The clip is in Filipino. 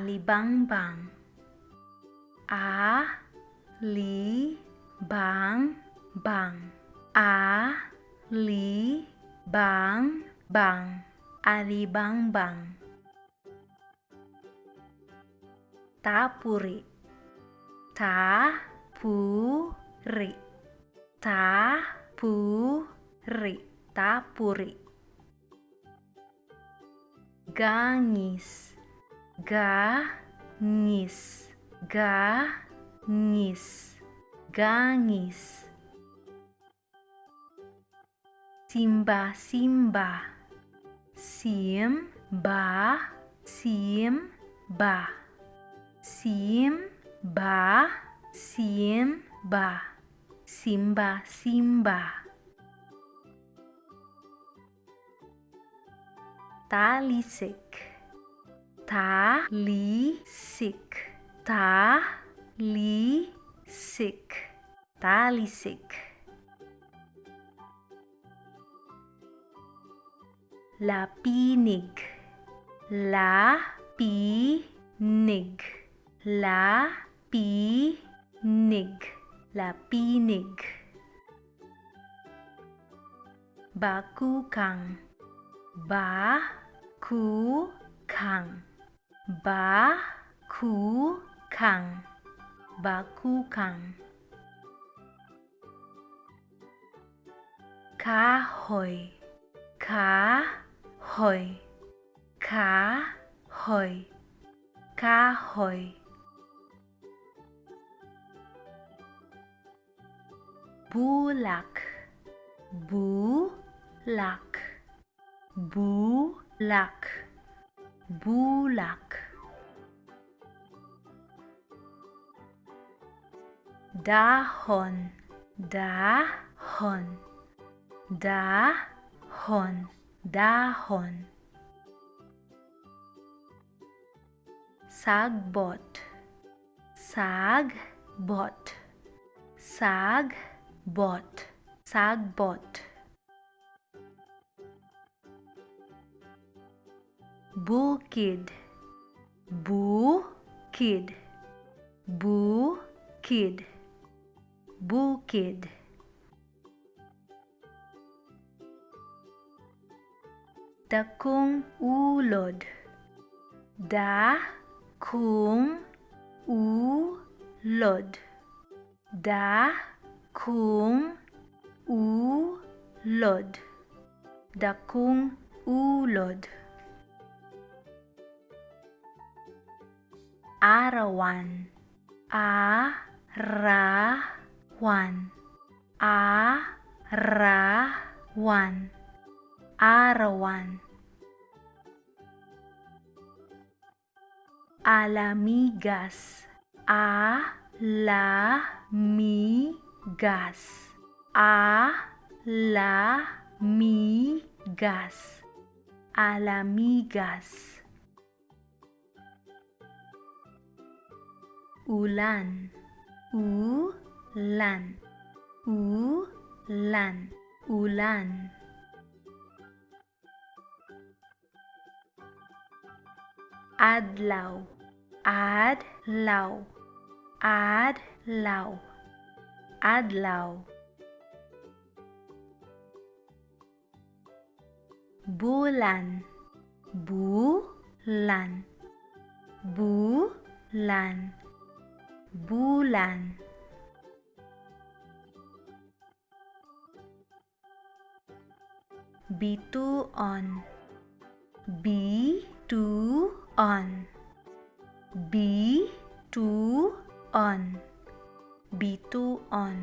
Alibangbang. A-li-bang-bang. A-li-bang-bang. Alibangbang. Tapuri. Ta-pu-ri. Ta-pu-ri. Tapuri. Gangis. Gangis. Gangis. Gangis. Simba-simba. Simba-simba. Simba-simba. Simba-simba. Talisik. Talisik. Talisik. Talisik. Lapinig. Lapinig. Lapinig. Lapinig. Bakukang. Bakukang. Bakukang. Bakukang. Kahoy. Kahoy. Kahoy. Kahoy. Bulak. Bulak. Bulak. Bulak. Dahon. Dahon. Dahon. Dahon. Sagbot. Sagbot. Sagbot. Sagbot. Bukid. Bukid. Bukid. Bukid. Dakung ulod. Dakung ulod. Dakung ulod. Dakung ulod. Arawan. Arawan. Arawan. Arawan. Alamigas. Alamigas. Alamigas. Alamigas. Ulan. Ulan. Ulan. Ulan. Adlaw. Adlaw. Adlaw. Adlaw. Bulan. Bulan. Bulan. Bulan. Bituon. Bituon. Bituon. Bituon.